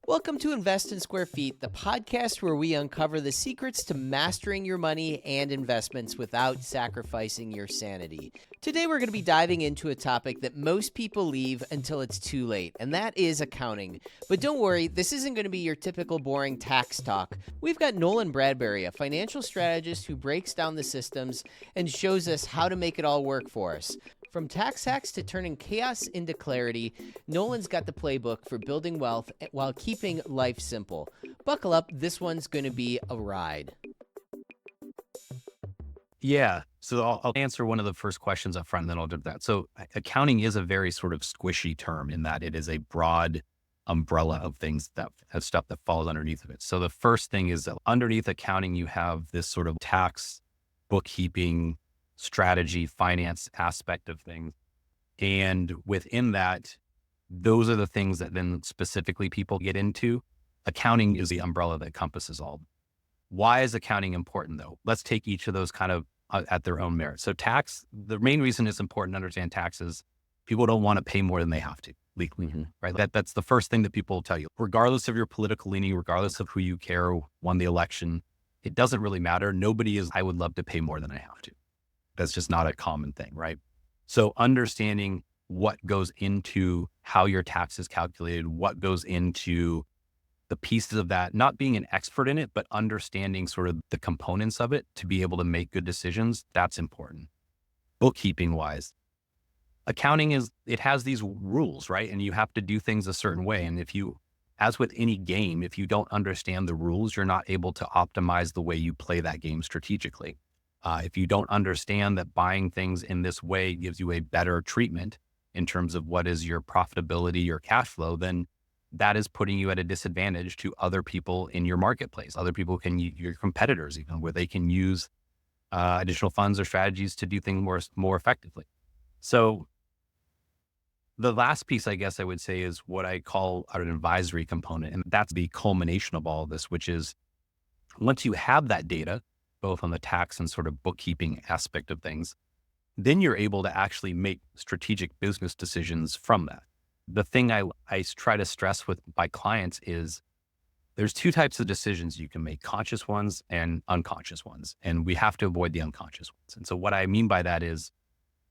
Welcome to Invest in SqFt, the podcast where we uncover the secrets to mastering your money and investments without sacrificing your sanity. Today, we're going to be diving into a topic that most people leave until it's too late, and that is accounting. But don't worry, this isn't going to be your typical boring tax talk. We've got Nolan Bradbury, a financial strategist who breaks down the systems and shows us how to make it all work for us. From tax hacks to turning chaos into clarity, Nolan's got the playbook for building wealth while keeping life simple. Buckle up, this one's going to be a ride. Yeah. So I'll answer one of the first questions up front, and then I'll do that. So accounting is a very sort of squishy term in that it is a broad umbrella of things that have stuff that falls underneath of it. So the first thing is that underneath accounting, you have this sort of tax, bookkeeping, strategy, finance aspect of things. And within that, those are the things that then specifically people get into. Accounting is the umbrella that encompasses all. Why is accounting important though? Let's take each of those kind of at their own merit. So tax, the main reason it's important to understand taxes, people don't want to pay more than they have to legally, right? That's the first thing that people will tell you, regardless of your political leaning, regardless of who you care won the election, it doesn't really matter. Nobody is, I would love to pay more than I have to. That's just not a common thing, right? So understanding what goes into how your tax is calculated, what goes into the pieces of that, not being an expert in it, but understanding sort of the components of it to be able to make good decisions, that's important. Bookkeeping wise, accounting it has these rules, right? And you have to do things a certain way. And as with any game, if you don't understand the rules, you're not able to optimize the way you play that game strategically. If you don't understand that buying things in this way gives you a better treatment in terms of what is your profitability, your cash flow, then that is putting you at a disadvantage to other people in your marketplace. Other people your competitors even, where they can use additional funds or strategies to do things more effectively. So the last piece, I guess I would say, is what I call an advisory component. And that's the culmination of all of this, which is once you have that data, both on the tax and sort of bookkeeping aspect of things, then you're able to actually make strategic business decisions from that. The thing I try to stress with my clients is there's two types of decisions you can make, conscious ones and unconscious ones. And we have to avoid the unconscious ones. And so what I mean by that is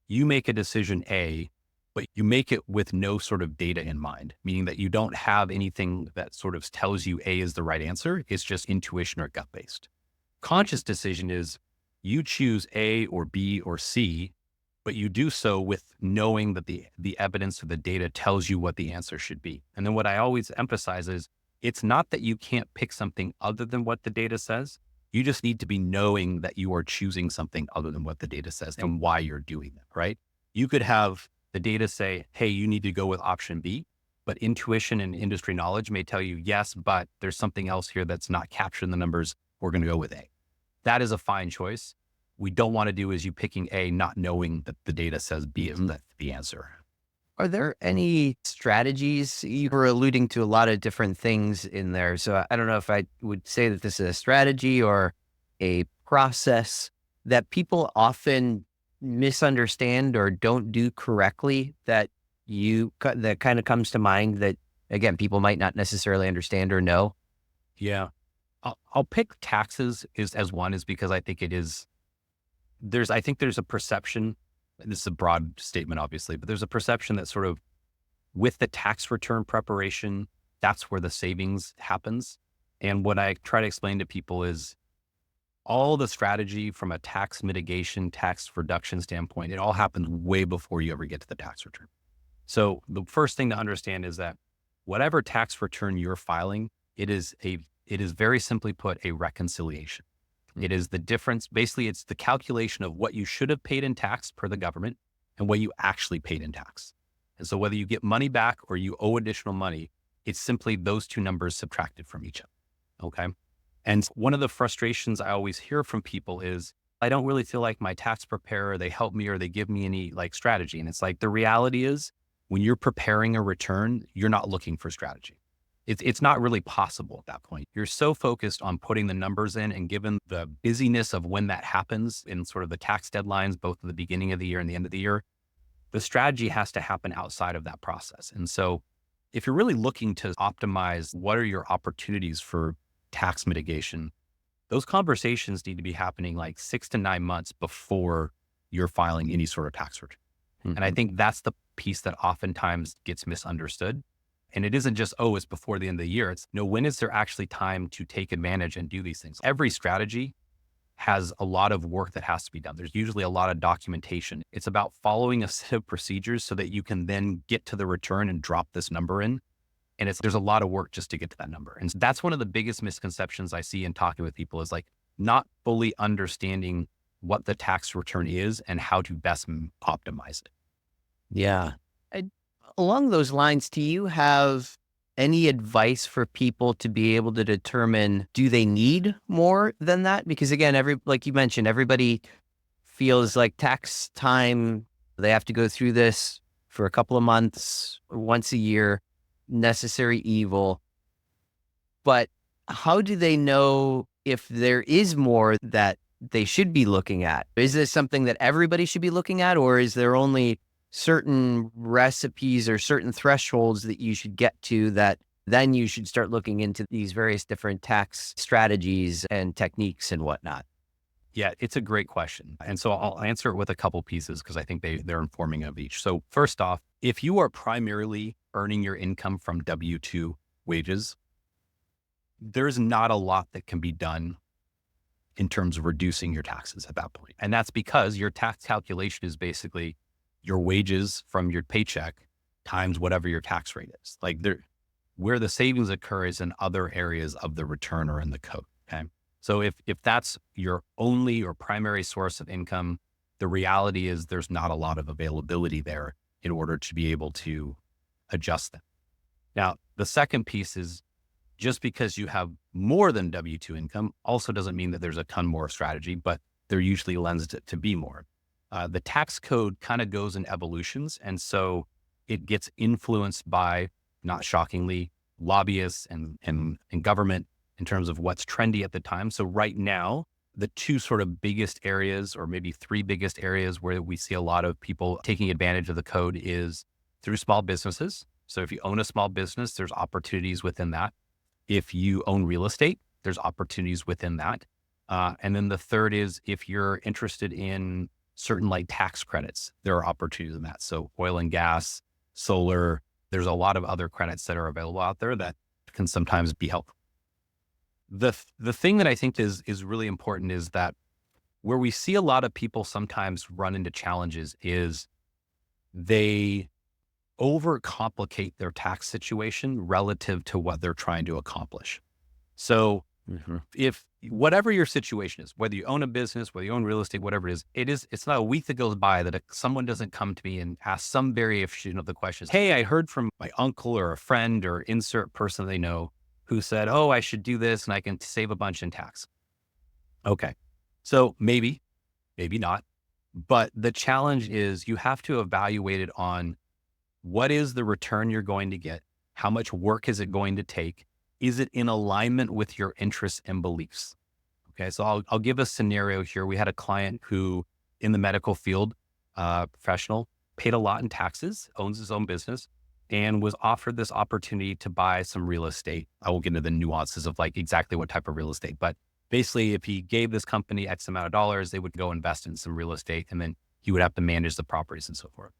you make a decision A, but you make it with no sort of data in mind, meaning that you don't have anything that sort of tells you A is the right answer. It's just intuition or gut based. Conscious decision is you choose A or B or C, but you do so with knowing that the evidence or the data tells you what the answer should be. And then what I always emphasize is it's not that you can't pick something other than what the data says. You just need to be knowing that you are choosing something other than what the data says and why you're doing that, right? You could have the data say, hey, you need to go with option B, but intuition and industry knowledge may tell you, yes, but there's something else here that's not captured in the numbers. We're going to go with A. That is a fine choice. We don't want to do is you picking A, not knowing that the data says B is the answer. Are there any strategies? You were alluding to a lot of different things in there. So I don't know if I would say that this is a strategy or a process that people often misunderstand or don't do correctly that kind of comes to mind that, again, people might not necessarily understand or know. Yeah. I'll pick taxes as one is because I think there's a perception, this is a broad statement, obviously, but there's a perception that sort of with the tax return preparation, that's where the savings happens. And what I try to explain to people is all the strategy from a tax mitigation, tax reduction standpoint, it all happens way before you ever get to the tax return. So the first thing to understand is that whatever tax return you're filing, it is very simply put a reconciliation. It is the difference. Basically, it's the calculation of what you should have paid in tax per the government and what you actually paid in tax. And so whether you get money back or you owe additional money, it's simply those two numbers subtracted from each other. Okay. And one of the frustrations I always hear from people is, I don't really feel like my tax preparer, they help me or they give me any like strategy. And it's like, the reality is when you're preparing a return, you're not looking for strategy. It's not really possible at that point. You're so focused on putting the numbers in, and given the busyness of when that happens in sort of the tax deadlines, both at the beginning of the year and the end of the year, the strategy has to happen outside of that process. And so if you're really looking to optimize what are your opportunities for tax mitigation, those conversations need to be happening like 6 to 9 months before you're filing any sort of tax return. And I think that's the piece that oftentimes gets misunderstood. And it isn't just, oh, it's before the end of the year. It's no, when is there actually time to take advantage and do these things? Every strategy has a lot of work that has to be done. There's usually a lot of documentation. It's about following a set of procedures so that you can then get to the return and drop this number in. And there's a lot of work just to get to that number. And so that's one of the biggest misconceptions I see in talking with people is like not fully understanding what the tax return is and how to best optimize it. Yeah. Along those lines, do you have any advice for people to be able to determine, do they need more than that? Because again, like you mentioned, everybody feels like tax time, they have to go through this for a couple of months, once a year, necessary evil. But how do they know if there is more that they should be looking at? Is this something that everybody should be looking at, or is there only certain recipes or certain thresholds that you should get to that then you should start looking into these various different tax strategies and techniques and whatnot? Yeah, it's a great question. And so I'll answer it with a couple pieces because I think they're informing of each. So first off, if you are primarily earning your income from W-2 wages, there's not a lot that can be done in terms of reducing your taxes at that point. And that's because your tax calculation is basically your wages from your paycheck times whatever your tax rate is. Like where the savings occur is in other areas of the return or in the code. Okay. So if that's your only or primary source of income, the reality is there's not a lot of availability there in order to be able to adjust them. Now, the second piece is just because you have more than W-2 income also doesn't mean that there's a ton more strategy, but there usually lends it to be more. The tax code kind of goes in evolutions. And so it gets influenced by, not shockingly, lobbyists and government in terms of what's trendy at the time. So right now, the two sort of biggest areas, or maybe three biggest areas where we see a lot of people taking advantage of the code is through small businesses. So if you own a small business, there's opportunities within that. If you own real estate, there's opportunities within that. And then the third is if you're interested in certain like tax credits, there are opportunities in that. So oil and gas, solar, there's a lot of other credits that are available out there that can sometimes be helpful. The thing that I think is really important is that where we see a lot of people sometimes run into challenges is they overcomplicate their tax situation relative to what they're trying to accomplish. So if whatever your situation is, whether you own a business, whether you own real estate, whatever it is, it's not a week that goes by that someone doesn't come to me and ask some variation of the questions. Hey, I heard from my uncle or a friend or insert person they know who said, oh, I should do this and I can save a bunch in tax. Okay. So maybe not. But the challenge is you have to evaluate it on what is the return you're going to get? How much work is it going to take? Is it in alignment with your interests and beliefs? Okay, so I'll give a scenario here. We had a client who in the medical field, professional, paid a lot in taxes, owns his own business, and was offered this opportunity to buy some real estate. I won't get into the nuances of like exactly what type of real estate, but basically if he gave this company X amount of dollars, they would go invest in some real estate and then he would have to manage the properties and so forth.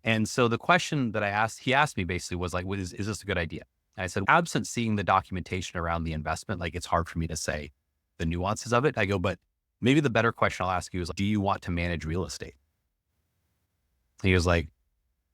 And so the question that he asked me basically was like, is this a good idea? And I said, absent seeing the documentation around the investment, like it's hard for me to say the nuances of it. I go, but maybe the better question I'll ask you is, do you want to manage real estate? He was like,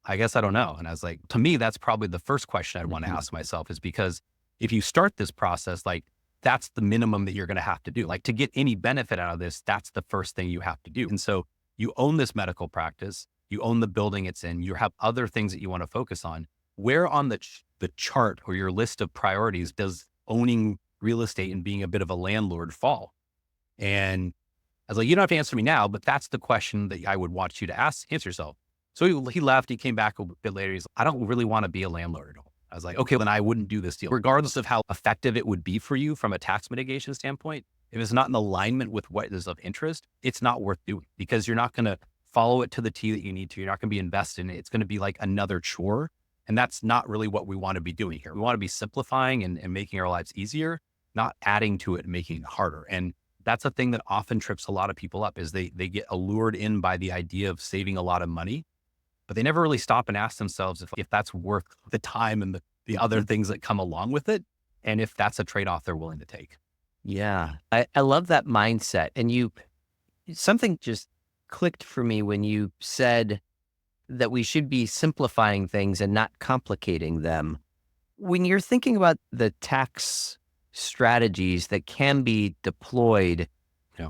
I guess I don't know. And I was like, to me, that's probably the first question I'd want to ask myself is because if you start this process, like that's the minimum that you're going to have to do. Like to get any benefit out of this, that's the first thing you have to do. And so you own this medical practice, you own the building it's in, you have other things that you want to focus on. Where on the chart or your list of priorities does owning real estate and being a bit of a landlord fall? And I was like, you don't have to answer me now, but that's the question that I would want you to answer yourself. So he left, he came back a bit later. He's like, I don't really want to be a landlord at all. I was like, okay, then I wouldn't do this deal. Regardless of how effective it would be for you from a tax mitigation standpoint, if it's not in alignment with what is of interest, it's not worth doing because you're not going to follow it to the T that you need to. You're not going to be invested in it. It's going to be like another chore And that's not really what we want to be doing here. We want to be simplifying and making our lives easier, not adding to it and making it harder. And that's a thing that often trips a lot of people up is they get allured in by the idea of saving a lot of money, but they never really stop and ask themselves if that's worth the time and the other things that come along with it. And if that's a trade-off they're willing to take. Yeah. I love that mindset. And something just clicked for me when you said that we should be simplifying things and not complicating them. When you're thinking about the tax strategies that can be deployed, Yeah.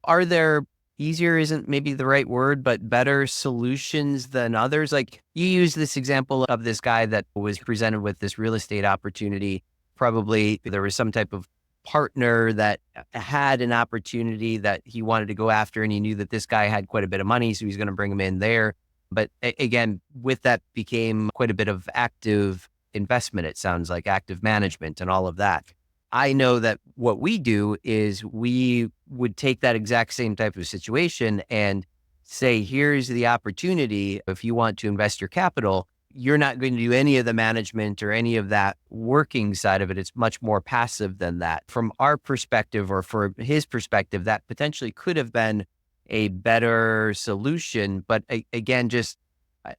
are there easier isn't maybe the right word, but better solutions than others? Like you use this example of this guy that was presented with this real estate opportunity. Probably there was some type of partner that had an opportunity that he wanted to go after, and he knew that this guy had quite a bit of money, so he's going to bring him in there. But again, with that became quite a bit of active investment. It sounds like active management and all of that. I know that what we do is we would take that exact same type of situation and say, here's the opportunity. If you want to invest your capital, you're not going to do any of the management or any of that working side of it. It's much more passive than that. From our perspective, or for his perspective, that potentially could have been a better solution. But again, just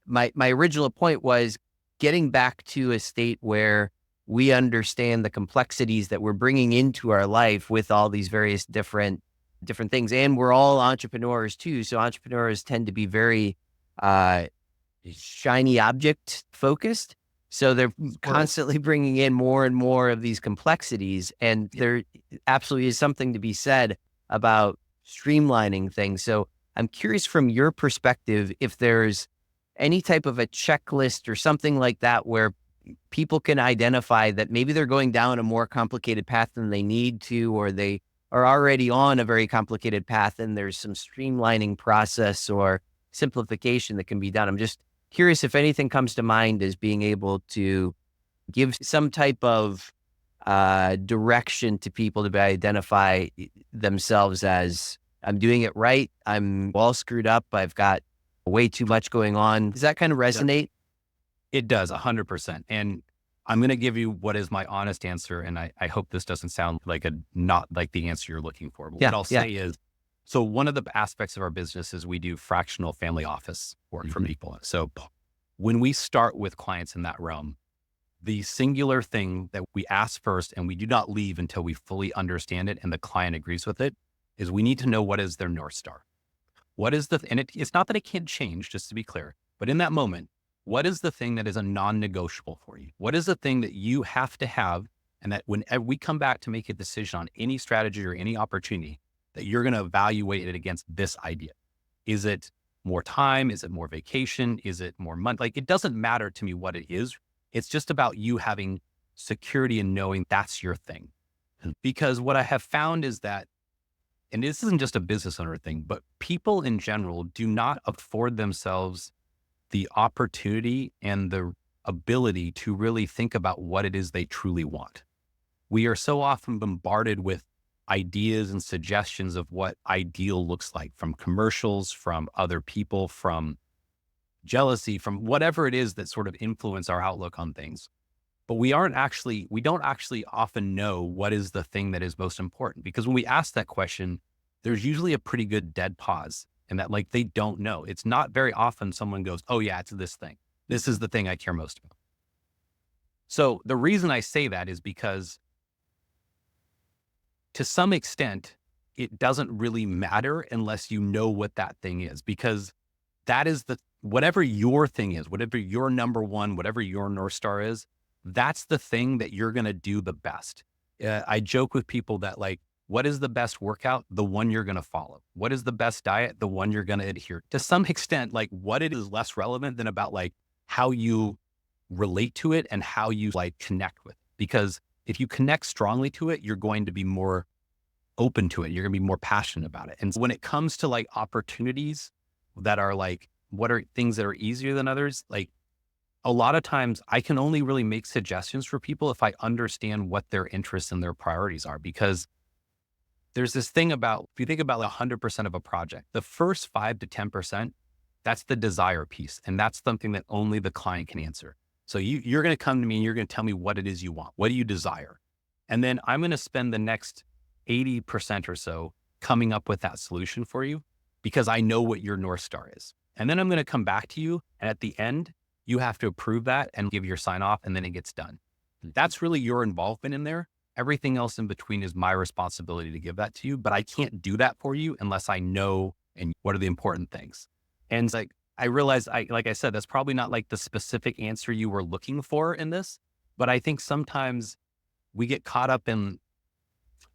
my original point was getting back to a state where we understand the complexities that we're bringing into our life with all these various different things. And we're all entrepreneurs too. So entrepreneurs tend to be very shiny object focused. So they're constantly bringing in more and more of these complexities. And there absolutely is something to be said about streamlining things. So I'm curious from your perspective, if there's any type of a checklist or something like that where people can identify that maybe they're going down a more complicated path than they need to, or they are already on a very complicated path and there's some streamlining process or simplification that can be done. I'm just curious if anything comes to mind as being able to give some type of direction to people to identify themselves as, I'm doing it right, I'm all screwed up, I've got way too much going on. Does that kind of resonate? It does 100%. And I'm going to give you what is my honest answer. And I hope this doesn't sound like not like the answer you're looking for. But what I'll say is, so one of the aspects of our business is we do fractional family office work for people. So when we start with clients in that realm, the singular thing that we ask first, and we do not leave until we fully understand it and the client agrees with it, is we need to know what is their North Star. What is it's not that it can't change, just to be clear, but in that moment, what is the thing that is a non-negotiable for you? What is the thing that you have to have, and that when we come back to make a decision on any strategy or any opportunity, that you're going to evaluate it against this idea? Is it more time? Is it more vacation? Is it more money? Like, it doesn't matter to me what it is. It's just about you having security and knowing that's your thing. Because what I have found is that, and this isn't just a business owner thing, but people in general do not afford themselves the opportunity and the ability to really think about what it is they truly want. We are so often bombarded with ideas and suggestions of what ideal looks like, from commercials, from other people, from jealousy, from whatever it is that sort of influence our outlook on things. But we don't actually often know what is the thing that is most important, because when we ask that question, there's usually a pretty good dead pause, and that, like, they don't know. It's not very often someone goes, oh yeah, it's this thing. This is the thing I care most about. So the reason I say that is because to some extent, it doesn't really matter unless you know what that thing is, because that is whatever your thing is, whatever your number one, whatever your North Star is, that's the thing that you're going to do the best. I joke with people that, like, what is the best workout? The one you're going to follow. What is the best diet? The one you're going to adhere. To some extent, like, what it is less relevant than about, like, how you relate to it and how you, like, connect with it. Because if you connect strongly to it, you're going to be more open to it. You're going to be more passionate about it. And so when it comes to, like, opportunities that are, like, what are things that are easier than others? Like, a lot of times I can only really make suggestions for people if I understand what their interests and their priorities are. Because there's this thing about, if you think about 100% of a project, the first 5 to 10% That's the desire piece. And that's something that only the client can answer. So you're going to come to me and you're going to tell me what it is you want. What do you desire? And then I'm going to spend the next 80% or so coming up with that solution for you because I know what your North Star is. And then I'm going to come back to you. And at the end, you have to approve that and give your sign off, and then it gets done. That's really your involvement in there. Everything else in between is my responsibility to give that to you, but I can't do that for you unless I know and what are the important things. And like, I realize like I said, that's probably not like the specific answer you were looking for in this, but I think sometimes we get caught up in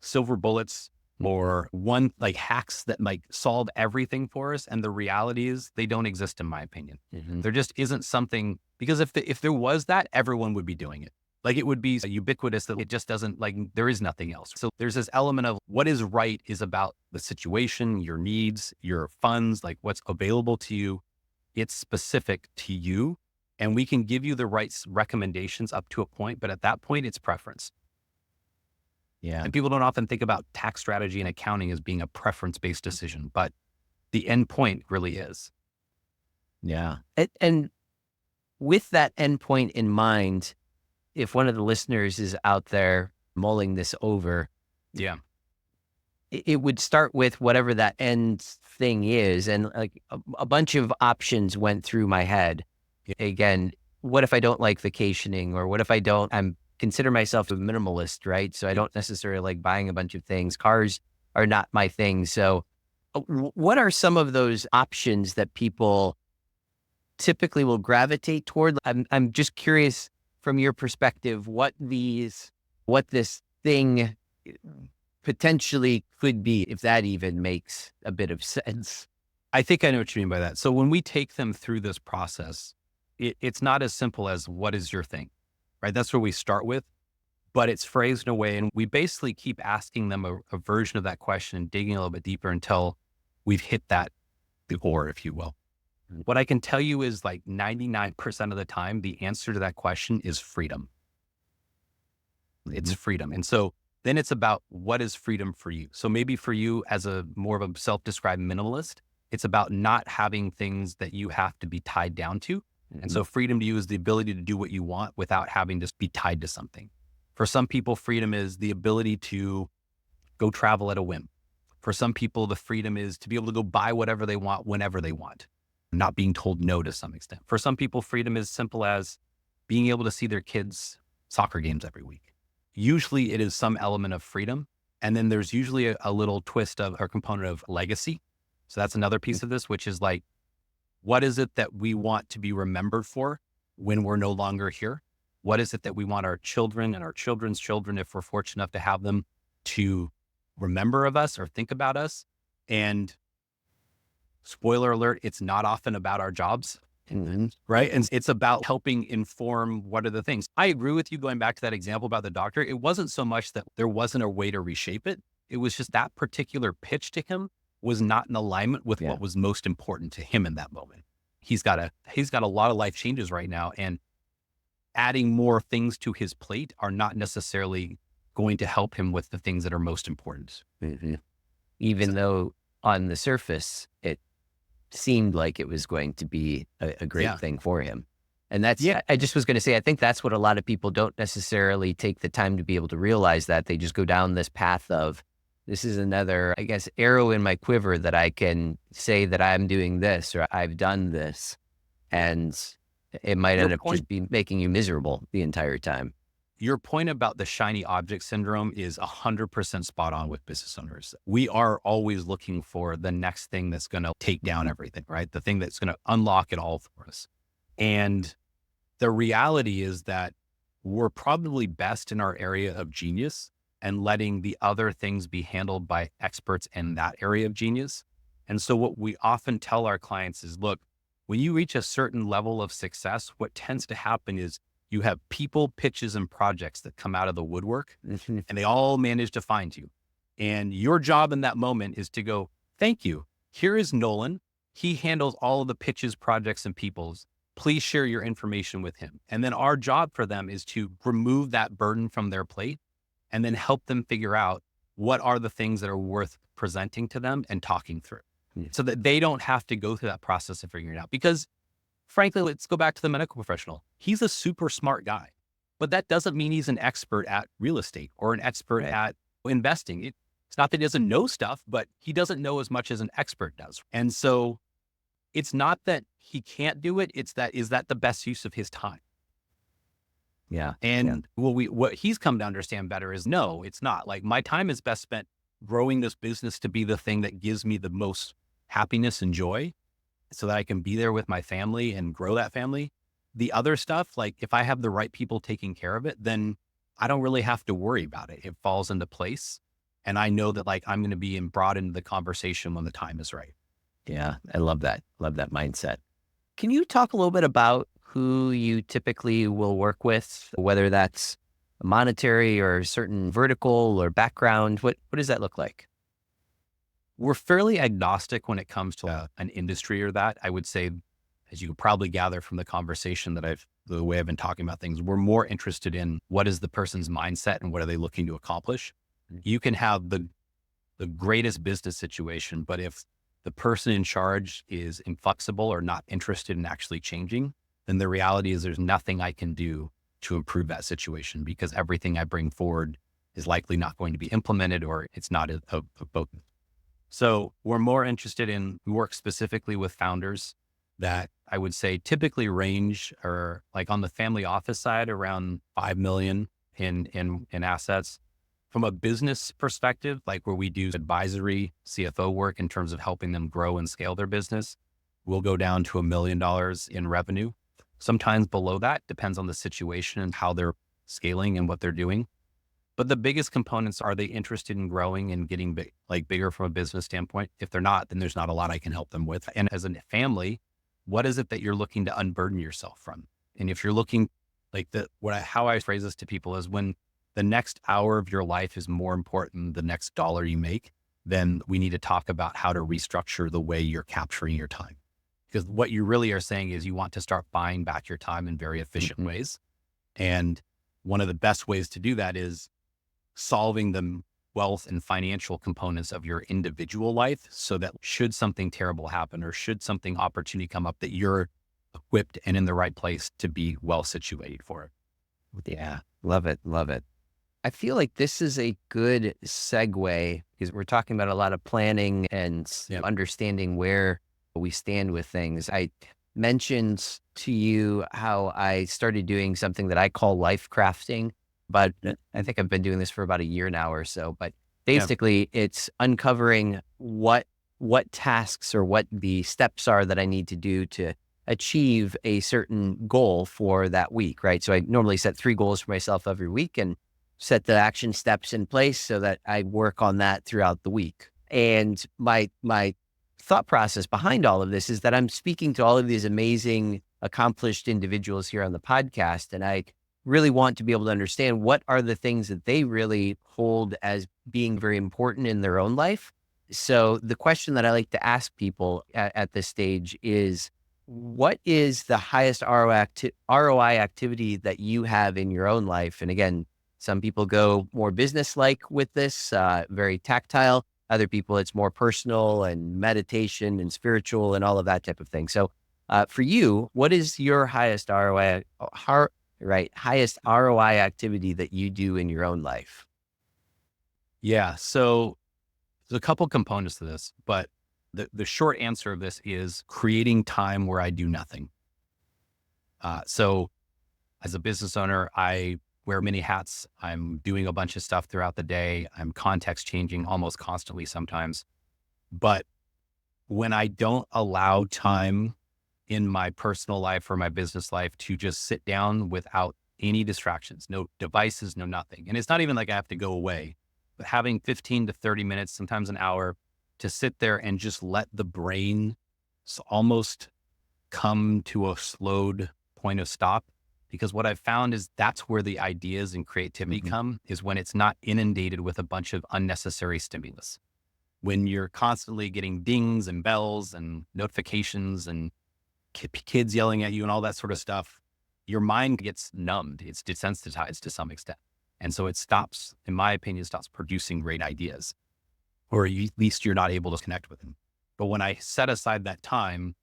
silver bullets or one like hacks that like solve everything for us. And the reality is they don't exist in my opinion. There just isn't something, because if there was that, everyone would be doing it. Like it would be ubiquitous that it just doesn't, like there is nothing else. So there's this element of what is right is about the situation, your needs, your funds, like what's available to you. It's specific to you, and we can give you the right recommendations up to a point, but at that point it's preference. Yeah. And people don't often think about tax strategy and accounting as being a preference-based decision, but the end point really is. Yeah. And with that endpoint in mind, if one of the listeners is out there mulling this over, Yeah. it would start with whatever that end thing is. And like a bunch of options went through my head. Again, what if I don't like vacationing, or what if I'm consider myself a minimalist, right? So I don't necessarily like buying a bunch of things. Cars are not my thing. So what are some of those options that people typically will gravitate toward? I'm just curious from your perspective, what this thing potentially could be, if that even makes a bit of sense. I think I know what you mean by that. So when we take them through this process, it's not as simple as what is your thing, right? That's where we start with, but it's phrased in a way, and we basically keep asking them a version of that question and digging a little bit deeper until we've hit the core, if you will. What I can tell you is like 99% of the time, the answer to that question is freedom. It's freedom. And so then it's about what is freedom for you. So maybe for you as a more of a self-described minimalist, it's about not having things that you have to be tied down to. And so freedom to you is the ability to do what you want without having to be tied to something. For some people, freedom is the ability to go travel at a whim. For some people, the freedom is to be able to go buy whatever they want, whenever they want, not being told no to some extent. For some people, freedom is simple as being able to see their kids' soccer games every week. Usually it is some element of freedom. And then there's usually a little twist of or component of legacy. So that's another piece of this, which is like, what is it that we want to be remembered for when we're no longer here? What is it that we want our children and our children's children, if we're fortunate enough to have them, to remember of us or think about us? And spoiler alert, it's not often about our jobs, right? And it's about helping inform what are the things. I agree with you going back to that example about the doctor. It wasn't so much that there wasn't a way to reshape it. It was just that particular pitch to him was not in alignment with what was most important to him in that moment. He's got a lot of life changes right now, and adding more things to his plate are not necessarily going to help him with the things that are most important. Even though on the surface, it seemed like it was going to be a great thing for him. And that's, I just was going to say, I think that's what a lot of people don't necessarily take the time to be able to realize, that they just go down this path of, this is another, I guess, arrow in my quiver that I can say that I'm doing this or I've done this. And it might end up just be making you miserable the entire time. Your point about the shiny object syndrome is 100% spot on with business owners. We are always looking for the next thing that's going to take down everything, right? The thing that's going to unlock it all for us. And the reality is that we're probably best in our area of genius and letting the other things be handled by experts in that area of genius. And so what we often tell our clients is, look, when you reach a certain level of success, what tends to happen is you have people, pitches, and projects that come out of the woodwork, and they all manage to find you. And your job in that moment is to go, thank you. Here is Nolan. He handles all of the pitches, projects, and peoples. Please share your information with him. And then our job for them is to remove that burden from their plate and then help them figure out what are the things that are worth presenting to them and talking through. so that they don't have to go through that process of figuring it out. Because frankly, let's go back to the medical professional. He's a super smart guy, but that doesn't mean he's an expert at real estate or an expert at investing. It's not that he doesn't know stuff, but he doesn't know as much as an expert does. And so it's not that he can't do it. It's that, is that the best use of his time? Yeah. And what he's come to understand better is no, it's not. Like, my time is best spent growing this business to be the thing that gives me the most happiness and joy, so that I can be there with my family and grow that family. The other stuff, like if I have the right people taking care of it, then I don't really have to worry about it. It falls into place. And I know that like I'm going to be brought into the conversation when the time is right. Yeah. I love that. Love that mindset. Can you talk a little bit about who you typically will work with, whether that's monetary or certain vertical or background? What does that look like? We're fairly agnostic when it comes to an industry or that. I would say, as you could probably gather from the conversation the way I've been talking about things, we're more interested in what is the person's mindset and what are they looking to accomplish. You can have the greatest business situation, but if the person in charge is inflexible or not interested in actually changing, then the reality is there's nothing I can do to improve that situation, because everything I bring forward is likely not going to be implemented, or it's not a potent. So we're more interested in, we work specifically with founders that I would say typically range, or like on the family office side, around 5 million in assets. From a business perspective, like where we do advisory CFO work in terms of helping them grow and scale their business, we'll go down to $1 million in revenue. Sometimes below that, depends on the situation and how they're scaling and what they're doing. But the biggest components, are they interested in growing and getting bigger from a business standpoint? If they're not, then there's not a lot I can help them with. And as a family, what is it that you're looking to unburden yourself from? And if you're looking how I phrase this to people is, when the next hour of your life is more important than the next dollar you make, then we need to talk about how to restructure the way you're capturing your time. Because what you really are saying is you want to start buying back your time in very efficient ways. And one of the best ways to do that is solving the wealth and financial components of your individual life, so that should something terrible happen or should something opportunity come up, that you're equipped and in the right place to be well situated for it. Yeah. Love it. Love it. I feel like this is a good segue, because we're talking about a lot of planning and understanding where we stand with things. I mentioned to you how I started doing something that I call life crafting, but I think I've been doing this for about a year now or so. But basically, it's uncovering what tasks or what the steps are that I need to do to achieve a certain goal for that week, right? So I normally set 3 goals for myself every week and set the action steps in place so that I work on that throughout the week. And my thought process behind all of this is that I'm speaking to all of these amazing, accomplished individuals here on the podcast, and I really want to be able to understand what are the things that they really hold as being very important in their own life. So the question that I like to ask people at this stage is, what is the highest ROI activity that you have in your own life? And again, some people go more business-like with this, very tactile. Other people, it's more personal and meditation and spiritual and all of that type of thing. So for you, what is your highest ROI activity that you do in your own life? Yeah. So there's a couple components to this, but the short answer of this is creating time where I do nothing. So as a business owner, I wear many hats. I'm doing a bunch of stuff throughout the day. I'm context changing almost constantly sometimes. But when I don't allow time in my personal life or my business life to just sit down without any distractions, no devices, no nothing. And it's not even like I have to go away, but having 15 to 30 minutes, sometimes an hour, to sit there and just let the brain almost come to a slowed point of stop. Because what I've found is that's where the ideas and creativity come, is when it's not inundated with a bunch of unnecessary stimulus. When you're constantly getting dings and bells and notifications and kids yelling at you and all that sort of stuff, your mind gets numbed. It's desensitized to some extent. And so it stops, in my opinion, stops producing great ideas, or at least you're not able to connect with them. But when I set aside that time,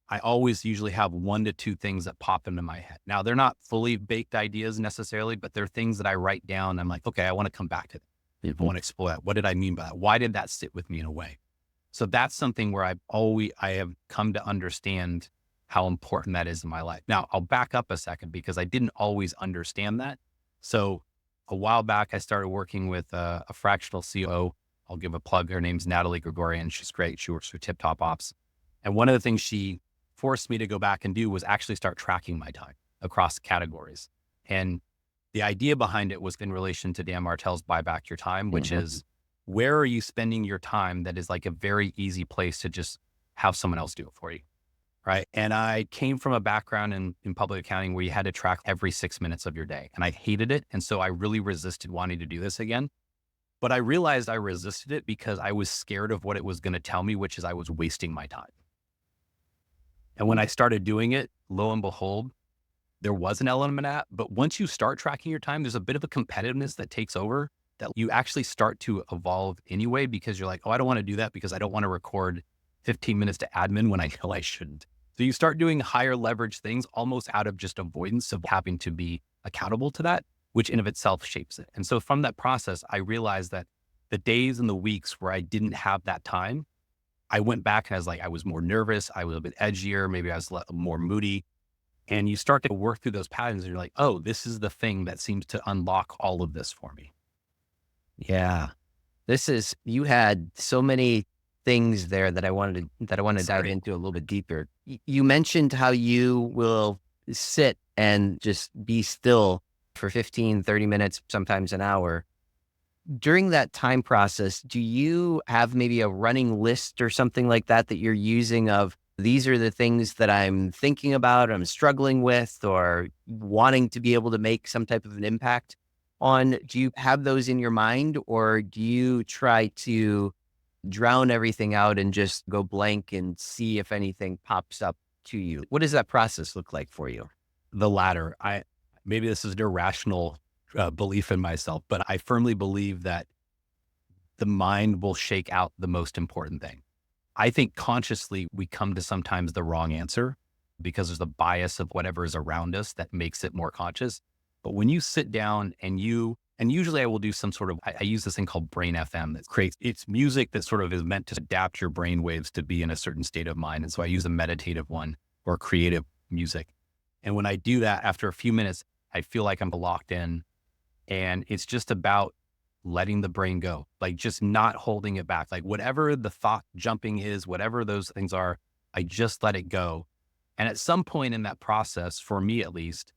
I always usually have 1 to 2 things that pop into my head. Now, they're not fully baked ideas necessarily, but they're things that I write down. I'm like, okay, I want to come back to that. I want to explore that. What did I mean by that? Why did that sit with me in a way? So that's something where I have come to understand how important that is in my life. Now, I'll back up a second because I didn't always understand that. So a while back, I started working with a fractional COO. I'll give a plug. Her name's Natalie Gregorian. She's great. She works for Tip Top Ops. And one of the things she forced me to go back and do was actually start tracking my time across categories. And the idea behind it was in relation to Dan Martell's Buy Back Your Time, which is, where are you spending your time that is like a very easy place to just have someone else do it for you, right? And I came from a background in public accounting where you had to track every 6 minutes of your day, and I hated it. And so I really resisted wanting to do this again. But I realized I resisted it because I was scared of what it was going to tell me, which is I was wasting my time. And when I started doing it, lo and behold, there was an element of that. But once you start tracking your time, there's a bit of a competitiveness that takes over that you actually start to evolve anyway, because you're like, oh, I don't want to do that because I don't want to record 15 minutes to admin when I know I shouldn't. So you start doing higher leverage things almost out of just avoidance of having to be accountable to that, which in of itself shapes it. And so from that process, I realized that the days and the weeks where I didn't have that time, I went back and I was like, I was more nervous. I was a bit edgier. Maybe I was more moody. And you start to work through those patterns and you're like, oh, this is the thing that seems to unlock all of this for me. Yeah. You had so many things there that I wanted to dive into a little bit deeper. You mentioned how you will sit and just be still for 15, 30 minutes, sometimes an hour. During that time process, do you have maybe a running list or something like that you're using of, these are the things that I'm thinking about, I'm struggling with, or wanting to be able to make some type of an impact on? Do you have those in your mind, or do you try to drown everything out and just go blank and see if anything pops up to you? What does that process look like for you? The latter. Maybe this is an irrational belief in myself, but I firmly believe that the mind will shake out the most important thing. I think consciously we come to sometimes the wrong answer because there's a bias of whatever is around us that makes it more conscious. But when you sit down and usually I will do some sort of, I use this thing called Brain FM that creates, it's music that sort of is meant to adapt your brain waves to be in a certain state of mind. And so I use a meditative one or creative music. And when I do that, after a few minutes, I feel like I'm locked in, and it's just about letting the brain go, like just not holding it back. Like whatever the thought jumping is, whatever those things are, I just let it go. And at some point in that process, for me at least,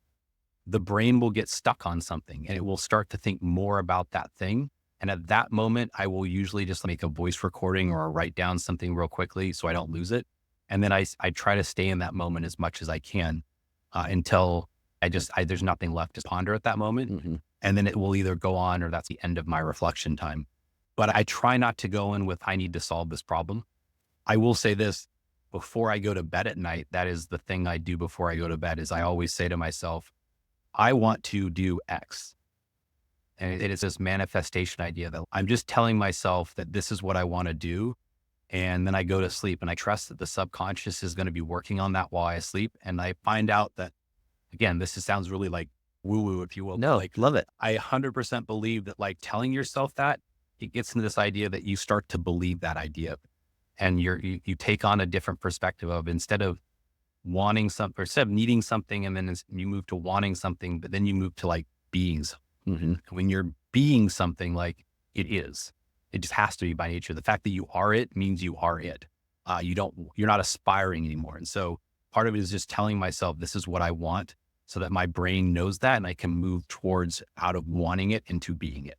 the brain will get stuck on something and it will start to think more about that thing. And at that moment, I will usually just make a voice recording or write down something real quickly so I don't lose it. And then I try to stay in that moment as much as I can until there's nothing left to ponder at that moment. Mm-hmm. And then it will either go on or that's the end of my reflection time. But I try not to go in with, I need to solve this problem. I will say this, before I go to bed at night, that is the thing I do before I go to bed, is I always say to myself, I want to do X. And it is this manifestation idea that I'm just telling myself that this is what I want to do. And then I go to sleep and I trust that the subconscious is going to be working on that while I sleep. And I find out that, again, sounds really like woo-woo, if you will. No, like, love it. I 100% believe that, like, telling yourself that, it gets into this idea that you start to believe that idea. And you take on a different perspective of, instead of wanting something, or instead of needing something, and then you move to wanting something, but then you move to like being something. Mm-hmm. When you're being something, like it just has to be by nature. The fact that you are it means you are it. You're not aspiring anymore. And so part of it is just telling myself, this is what I want, so that my brain knows that and I can move towards out of wanting it into being it.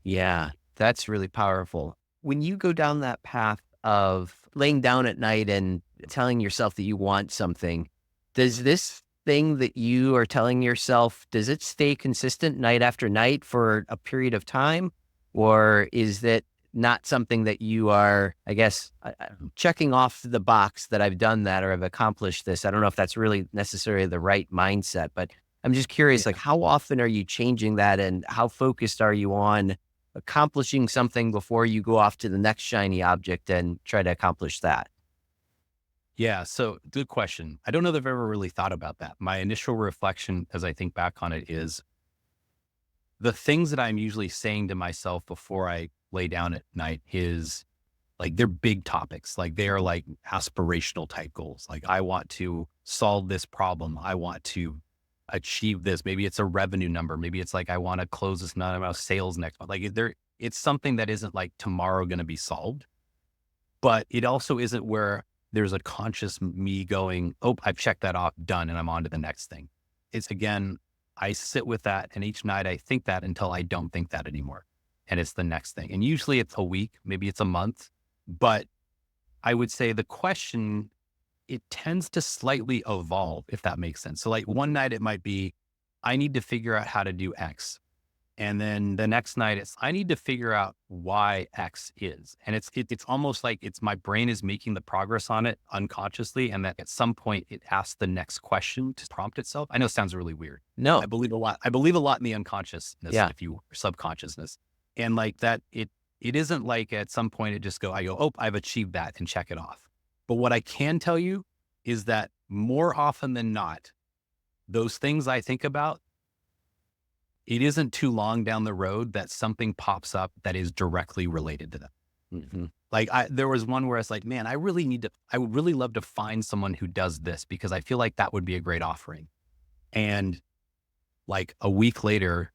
Yeah, that's really powerful. When you go down that path of laying down at night and telling yourself that you want something, does this thing that you are telling yourself, does it stay consistent night after night for a period of time? Or is that not something that you are, I guess, checking off the box that I've done that or I've accomplished this? I don't know if that's really necessarily the right mindset, but I'm just curious, like, how often are you changing that, and how focused are you on, accomplishing something before you go off to the next shiny object and try to accomplish that? Yeah, so good question. I don't know that I've ever really thought about that. My initial reflection as I think back on it is the things that I'm usually saying to myself before I lay down at night is like, they're big topics. Like they are like aspirational type goals. Like I want to solve this problem. I want to achieve this. Maybe it's a revenue number. Maybe it's like, I want to close this amount of sales next month. Like it's something that isn't like tomorrow going to be solved, but it also isn't where there's a conscious me going, oh, I've checked that off, done, and I'm on to the next thing. It's again, I sit with that, and each night I think that until I don't think that anymore. And it's the next thing. And usually it's a week, maybe it's a month, but I would say the question, it tends to slightly evolve, if that makes sense. So like one night it might be, I need to figure out how to do X. And then the next night it's, I need to figure out why X is. And it's almost like it's my brain is making the progress on it unconsciously. And that at some point it asks the next question to prompt itself. I know it sounds really weird. No. I believe a lot. I believe a lot in the unconsciousness, Yeah. if you will, or subconsciousness. And like that, it isn't like at some point I go, oh, I've achieved that and check it off. But what I can tell you is that more often than not, those things I think about, it isn't too long down the road that something pops up that is directly related to them. Mm-hmm. Like there was one where it's like, man, I would really love to find someone who does this because I feel like that would be a great offering. And like a week later,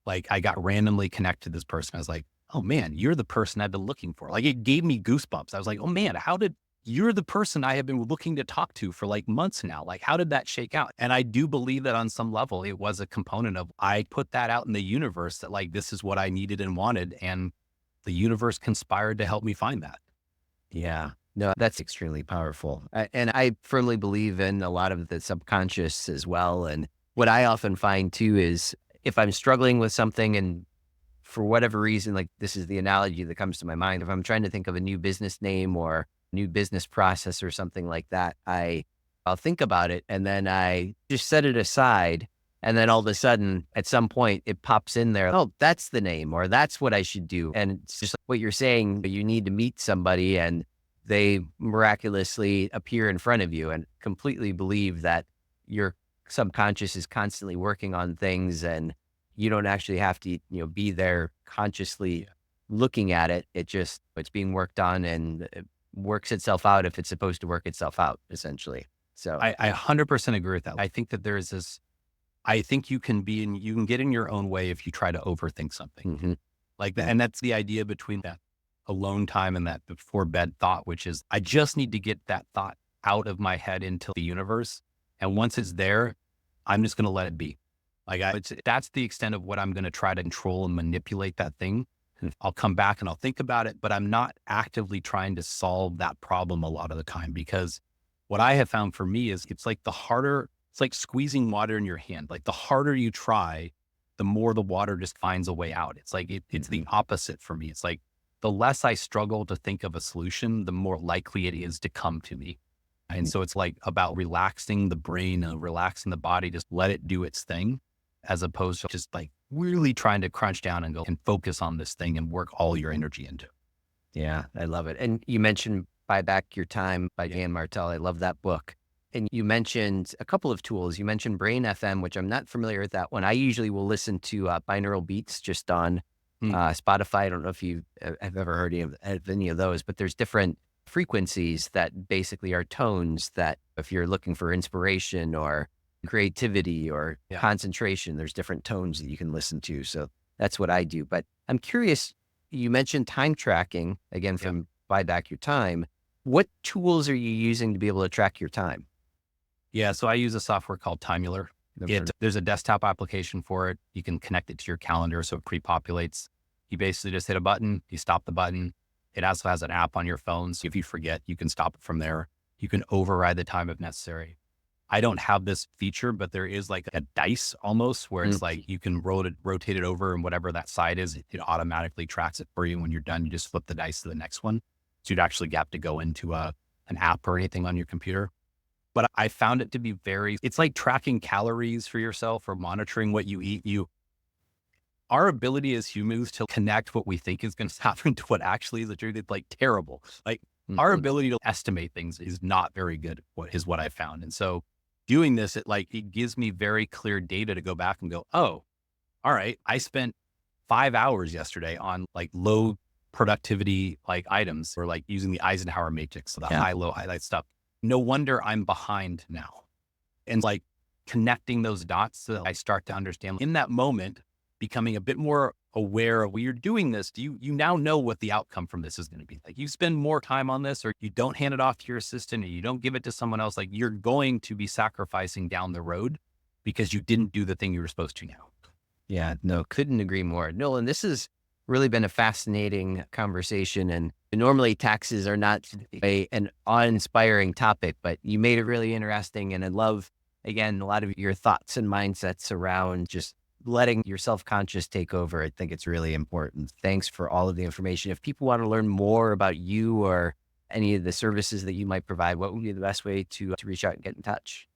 like I got randomly connected to this person. I was like, oh man, you're the person I've been looking for. Like it gave me goosebumps. I was like, oh man, you're the person I have been looking to talk to for like months now. Like, how did that shake out? And I do believe that on some level, it was a component of, I put that out in the universe that like, this is what I needed and wanted. And the universe conspired to help me find that. Yeah, no, that's extremely powerful. And I firmly believe in a lot of the subconscious as well. And what I often find too is if I'm struggling with something and for whatever reason, like this is the analogy that comes to my mind. If I'm trying to think of a new business name or new business process or something like that, I'll think about it and then I just set it aside. And then all of a sudden, at some point, it pops in there. Oh, that's the name, or that's what I should do. And it's just what you're saying. You need to meet somebody and they miraculously appear in front of you, and completely believe that your subconscious is constantly working on things and you don't actually have to, be there consciously looking at it. It's being worked on and it works itself out if it's supposed to work itself out, essentially. So I 100% agree with that. I think that I think you can get in your own way if you try to overthink something. Mm-hmm. Like that. And that's the idea between that alone time and that before bed thought, which is I just need to get that thought out of my head into the universe. And once it's there, I'm just going to let it be. Like that's the extent of what I'm going to try to control and manipulate that thing. I'll come back and I'll think about it, but I'm not actively trying to solve that problem a lot of the time, because what I have found for me is it's like squeezing water in your hand. Like the harder you try, the more the water just finds a way out. It's like, it's the opposite for me. It's like the less I struggle to think of a solution, the more likely it is to come to me. And so it's like about relaxing the brain, relaxing the body, just let it do its thing, as opposed to just like really trying to crunch down and go and focus on this thing and work all your energy into. Yeah, I love it. And you mentioned Buy Back Your Time by Dan Martell. I love that book. And you mentioned a couple of tools. You mentioned Brain FM, which I'm not familiar with that one. I usually will listen to binaural beats just on Spotify. I don't know if you have ever heard of any of those, but there's different frequencies that basically are tones that if you're looking for inspiration or creativity or concentration, there's different tones that you can listen to. So that's what I do. But I'm curious, you mentioned time tracking, again, from Buy Back Your Time. What tools are you using to be able to track your time? Yeah, so I use a software called Timular. There's a desktop application for it. You can connect it to your calendar so it pre-populates. You basically just hit a button, you stop the button. It also has an app on your phone, so if you forget, you can stop it from there. You can override the time if necessary. I don't have this feature, but there is like a dice almost where it's like you can rotate it over, and whatever that side is, it automatically tracks it for you. When you're done, you just flip the dice to the next one. So you'd actually have to go into an app or anything on your computer. But I found it to be it's like tracking calories for yourself or monitoring what you eat. our ability as humans to connect what we think is going to happen to what actually is the truth, it's like terrible. Like our ability to estimate things is not very good, what I found. And so doing this, it gives me very clear data to go back and go, oh, all right, I spent 5 hours yesterday on like low productivity like items, or like using the Eisenhower matrix, so the high, low, highlight stuff. No wonder I'm behind now. And like connecting those dots so that I start to understand in that moment, becoming a bit more aware of when you're doing this, you now know what the outcome from this is going to be. Like you spend more time on this, or you don't hand it off to your assistant, or you don't give it to someone else, like you're going to be sacrificing down the road because you didn't do the thing you were supposed to now. Yeah, no, couldn't agree more. Nolan, this has really been a fascinating conversation. And normally taxes are not an awe-inspiring topic, but you made it really interesting. And I love, again, a lot of your thoughts and mindsets around just letting your self-conscious take over. I think it's really important. Thanks for all of the information. If people want to learn more about you or any of the services that you might provide, what would be the best way to reach out and get in touch?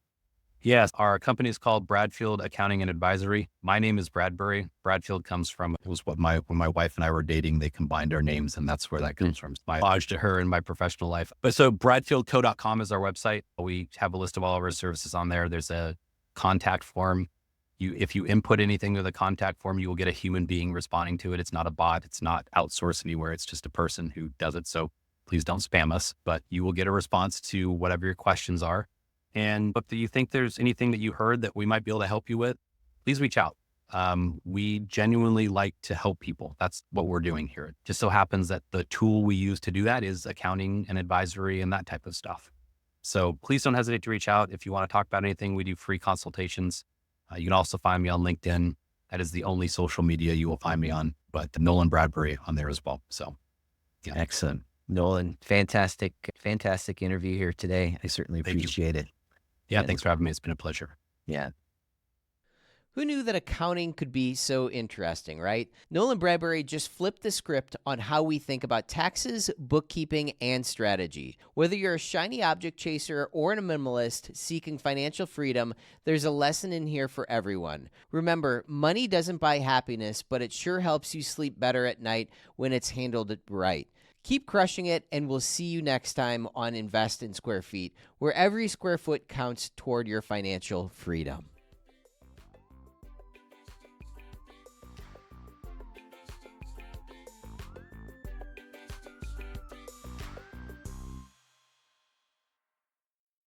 Yes, our company is called Bradfield Accounting and Advisory. My name is Bradbury. Bradfield comes from, it was when my wife and I were dating, they combined our names, and that's where that comes from. It's my homage to her in my professional life. But so bradfieldco.com is our website. We have a list of all of our services on there. There's a contact form. If you input anything to the contact form, you will get a human being responding to it. It's not a bot. It's not outsourced anywhere. It's just a person who does it. So please don't spam us, but you will get a response to whatever your questions are. And if you think there's anything that you heard that we might be able to help you with, please reach out. We genuinely like to help people. That's what we're doing here. It just so happens that the tool we use to do that is accounting and advisory and that type of stuff. So please don't hesitate to reach out. If you want to talk about anything, we do free consultations. You can also find me on LinkedIn. That is the only social media you will find me on, but Nolan Bradbury on there as well. So, yeah. Excellent. Nolan, fantastic interview here today. I certainly appreciate it. Yeah, thanks for having me. It's been a pleasure. Yeah. Who knew that accounting could be so interesting, right? Nolan Bradbury just flipped the script on how we think about taxes, bookkeeping, and strategy. Whether you're a shiny object chaser or a minimalist seeking financial freedom, there's a lesson in here for everyone. Remember, money doesn't buy happiness, but it sure helps you sleep better at night when it's handled right. Keep crushing it, and we'll see you next time on Invest in SqFt, where every square foot counts toward your financial freedom.